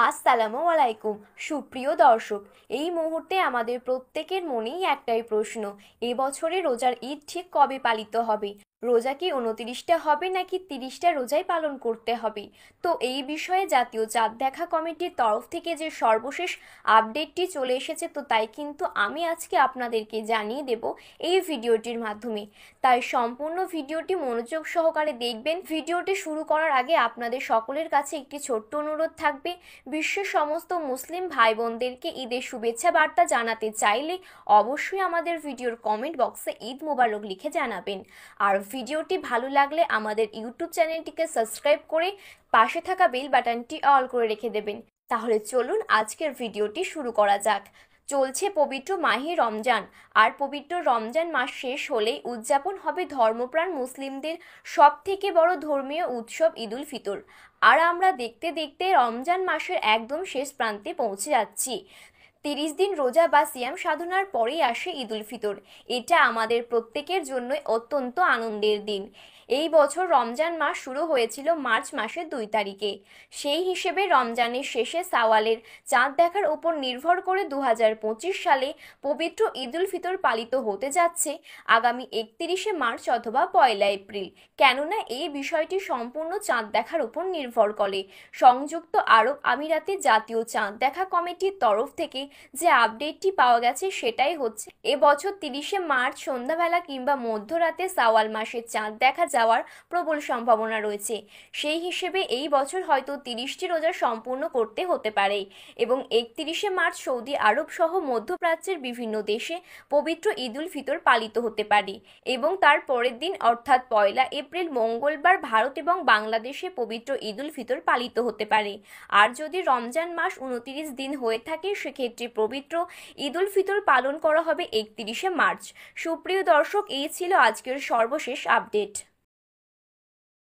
আসসালামু আলাইকুম সুপ্রিয় দর্শক। এই মুহূর্তে আমাদের প্রত্যেকের মনেই একটাই প্রশ্ন, এবছরে রোজার ঈদ ঠিক কবে পালিত হবে? রোজা কি 29টা হবে নাকি 30টা রোজাই পালন করতে হবে? তো এই বিষয়ে জাতীয় চাঁদ দেখা কমিটির তরফ থেকে যে সর্বশেষ আপডেটটি চলে এসেছে, তো তাই কিন্তু আমি আজকে আপনাদেরকে জানিয়ে দেব এই ভিডিওটির মাধ্যমে। তাই সম্পূর্ণ ভিডিওটি মনোযোগ সহকারে দেখবেন। ভিডিওটি শুরু করার আগে আপনাদের সকলের কাছে একটি ছোট্ট অনুরোধ থাকবে, বিশ্বের সমস্ত মুসলিম ভাই বোনদেরকে ঈদের শুভেচ্ছা বার্তা জানাতে চাইলে অবশ্যই আমাদের ভিডিওর কমেন্ট বক্সে ঈদ মোবারক লিখে জানাবেন। আর ভিডিওটি ভালো লাগলে আমাদের ইউটিউব চ্যানেলটিকে সাবস্ক্রাইব করে পাশে থাকা বেল বাটনটি অল করে রেখে দেবেন। তাহলে চলুন আজকের ভিডিওটি শুরু করা যাক। চলছে পবিত্র মাহে রমজান, আর পবিত্র রমজান মাস শেষ হলেই উদযাপন হবে ধর্মপ্রাণ মুসলিমদের সব থেকে বড় ধর্মীয় উৎসব ঈদ উল ফিতর। আর আমরা দেখতে দেখতে রমজান মাসের একদম শেষ প্রান্তে পৌঁছে যাচ্ছি। 30 দিন রোজা বা সিয়াম সাধনার পরেই আসে ঈদ উল ফিতর। এটা আমাদের প্রত্যেকের জন্যই অত্যন্ত আনন্দের দিন। এই বছর রমজান মাস শুরু হয়েছিল মার্চ মাসের 2 তারিখে। সেই হিসেবে রমজানের শেষে সাওয়ালের চাঁদ দেখার উপর নির্ভর করে 2025 সালে পবিত্র ঈদ উল ফিতর পালিত হতে যাচ্ছে আগামী 31শে মার্চ অথবা 1লা এপ্রিল। কেননা এই বিষয়টি সম্পূর্ণ চাঁদ দেখার উপর নির্ভর করে। সংযুক্ত আরব আমিরাতে জাতীয় চাঁদ দেখা কমিটির তরফ থেকে যে আপডেটটি পাওয়া গেছে সেটাই হচ্ছে, এবছর 30শে মার্চ সন্ধ্যাবেলা কিংবা মধ্যরাতে সাওয়াল মাসের চাঁদ দেখা যাওয়ার প্রবল সম্ভাবনা রয়েছে। সেই হিসেবে এই বছর হয়তো 30টি রোজা সম্পূর্ণ করতে হতে পারে এবং 31শে মার্চ সৌদি আরব সহ মধ্যপ্রাচ্যের বিভিন্ন দেশে পবিত্র ঈদ উল ফিতর পালিত হতে পারে এবং তার পরের দিন অর্থাৎ 1লা এপ্রিল মঙ্গলবার ভারত এবং বাংলাদেশে পবিত্র ঈদ উল ফিতর পালিত হতে পারে। আর যদি রমজান মাস 29 দিন হয়ে থাকে সেক্ষেত্রে পবিত্র ঈদ উল ফিতর পালন করা হবে 31শে মার্চ। সুপ্রিয় দর্শক, এই ছিল আজকের সর্বশেষ আপডেট।